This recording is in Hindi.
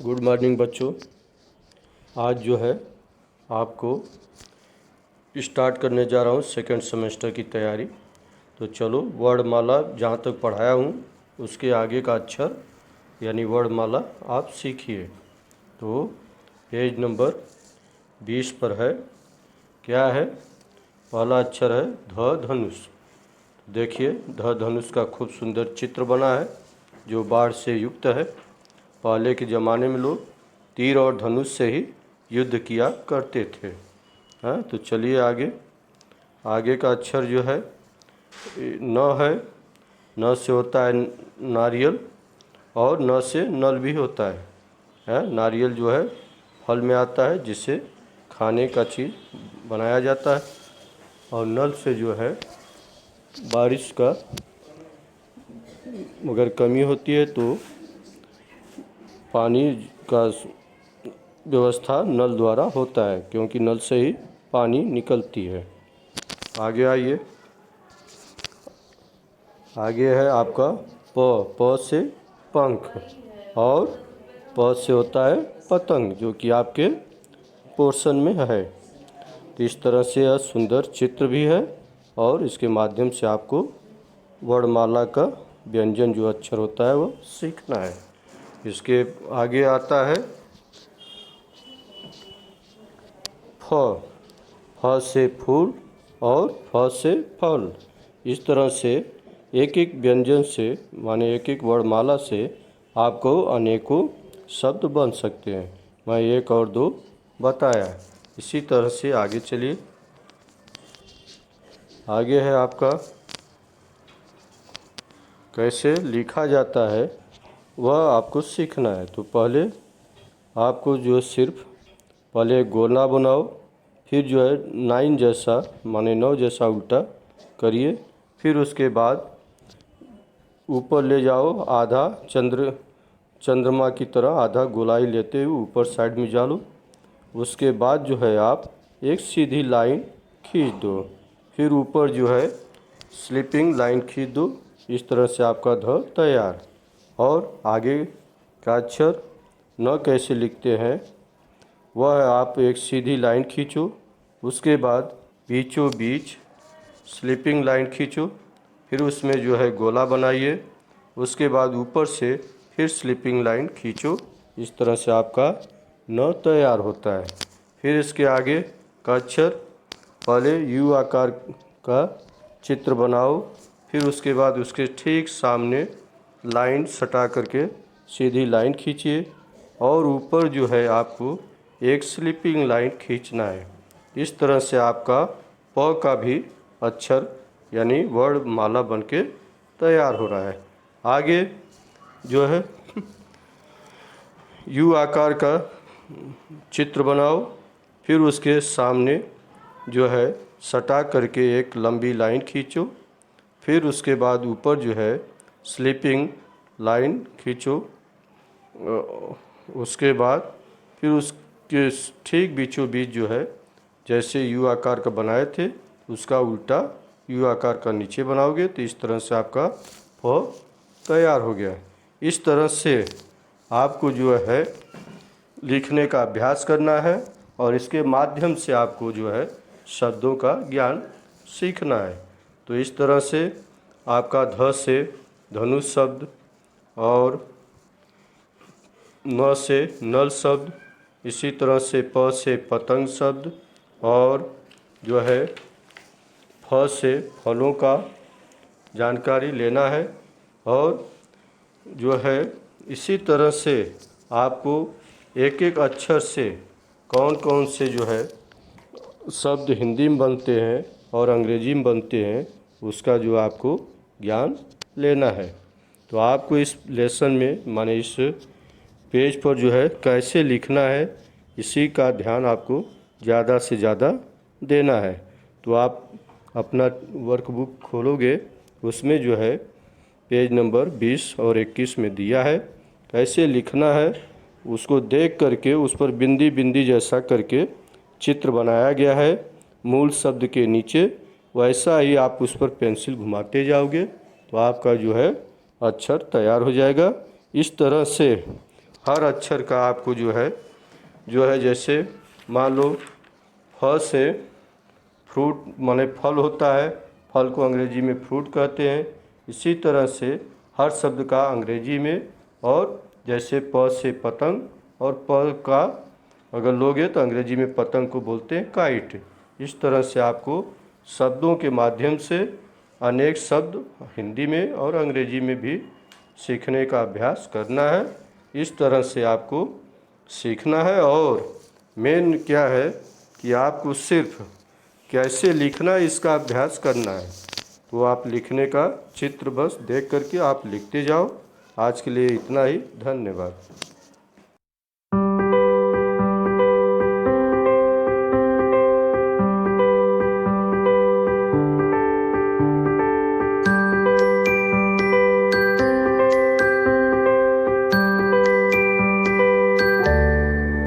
गुड मॉर्निंग बच्चों। आज जो है आपको स्टार्ट करने जा रहा हूँ सेकंड सेमेस्टर की तैयारी। तो चलो वर्णमाला जहाँ तक पढ़ाया हूँ उसके आगे का अक्षर यानी वर्णमाला आप सीखिए। तो पेज नंबर 20 पर है, क्या है? पहला अक्षर है ध धनुष। देखिए ध धनुष का खूब सुंदर चित्र बना है जो बाढ़ से युक्त है। पहले के ज़माने में लोग तीर और धनुष से ही युद्ध किया करते थे। हाँ, तो चलिए आगे का अक्षर जो है न है। न से होता है नारियल और न से नल भी होता है। नारियल जो है फल में आता है जिससे खाने का चीज़ बनाया जाता है, और नल से जो है बारिश का अगर कमी होती है तो पानी का व्यवस्था नल द्वारा होता है, क्योंकि नल से ही पानी निकलती है। आगे आइए, आगे है आपका प से पंख और प से होता है पतंग, जो कि आपके पोर्शन में है। तो इस तरह से यह सुंदर चित्र भी है और इसके माध्यम से आपको वर्णमाला का व्यंजन जो अक्षर होता है वो सीखना है। इसके आगे आता है फ से फूल और फ से फल। इस तरह से एक एक व्यंजन से माने एक एक वर्णमाला से आपको अनेकों शब्द बन सकते हैं। मैं एक और दो बताया। इसी तरह से आगे चलिए। आगे है आपका कैसे लिखा जाता है वह आपको सीखना है। तो पहले आपको जो सिर्फ पहले गोला बनाओ, फिर जो है 9 जैसा माने 9 जैसा उल्टा करिए, फिर उसके बाद ऊपर ले जाओ आधा चंद्रमा की तरह आधा गोलाई लेते हुए ऊपर साइड में डालो। उसके बाद जो है आप एक सीधी लाइन खींच दो, फिर ऊपर जो है स्लिपिंग लाइन खींच दो। इस तरह से आपका ध तैयार। और आगे का अक्षर न कैसे लिखते हैं वह आप एक सीधी लाइन खींचो, उसके बाद बीचों बीच स्लिपिंग लाइन खींचो, फिर उसमें जो है गोला बनाइए, उसके बाद ऊपर से फिर स्लिपिंग लाइन खींचो। इस तरह से आपका न तैयार होता है। फिर इसके आगे का अक्षर पहले यू आकार का चित्र बनाओ, फिर उसके बाद उसके ठीक सामने लाइन सटा करके सीधी लाइन खींचिए, और ऊपर जो है आपको एक स्लिपिंग लाइन खींचना है। इस तरह से आपका प का भी अक्षर यानी वर्णमाला बनके तैयार हो रहा है। आगे जो है यू आकार का चित्र बनाओ, फिर उसके सामने जो है सटा करके एक लंबी लाइन खींचो, फिर उसके बाद ऊपर जो है स्लिपिंग लाइन खींचो। उसके बाद फिर उसके ठीक बीचों बीच जो है जैसे यू आकार का बनाए थे उसका उल्टा यू आकार का नीचे बनाओगे, तो इस तरह से आपका फ तैयार हो गया। इस तरह से आपको जो है लिखने का अभ्यास करना है और इसके माध्यम से आपको जो है शब्दों का ज्ञान सीखना है। तो इस तरह से आपका ध से धनुष शब्द और न से नल शब्द, इसी तरह से प से पतंग शब्द, और जो है फ से फलों का जानकारी लेना है। और जो है इसी तरह से आपको एक एक अक्षर से कौन कौन से जो है शब्द हिंदी में बनते हैं और अंग्रेजी में बनते हैं उसका जो आपको ज्ञान लेना है। तो आपको इस लेसन में माने इस पेज पर जो है कैसे लिखना है इसी का ध्यान आपको ज़्यादा से ज़्यादा देना है। तो आप अपना वर्कबुक खोलोगे, उसमें जो है पेज नंबर 20 और 21 में दिया है कैसे लिखना है। उसको देख करके उस पर बिंदी बिंदी जैसा करके चित्र बनाया गया है मूल शब्द के नीचे, वैसा ही आप उस पर पेंसिल घुमाते जाओगे तो आपका जो है अक्षर तैयार हो जाएगा। इस तरह से हर अक्षर का आपको जो है जैसे मान लो फ से फ्रूट माने फल होता है, फल को अंग्रेजी में फ्रूट कहते हैं। इसी तरह से हर शब्द का अंग्रेजी में, और जैसे प से पतंग, और प का अगर लोगे तो अंग्रेजी में पतंग को बोलते हैं काइट। इस तरह से आपको शब्दों के माध्यम से अनेक शब्द हिंदी में और अंग्रेजी में भी सीखने का अभ्यास करना है। इस तरह से आपको सीखना है। और मेन क्या है कि आपको सिर्फ कैसे लिखना इसका अभ्यास करना है। तो आप लिखने का चित्र बस देख करके आप लिखते जाओ। आज के लिए इतना ही, धन्यवाद।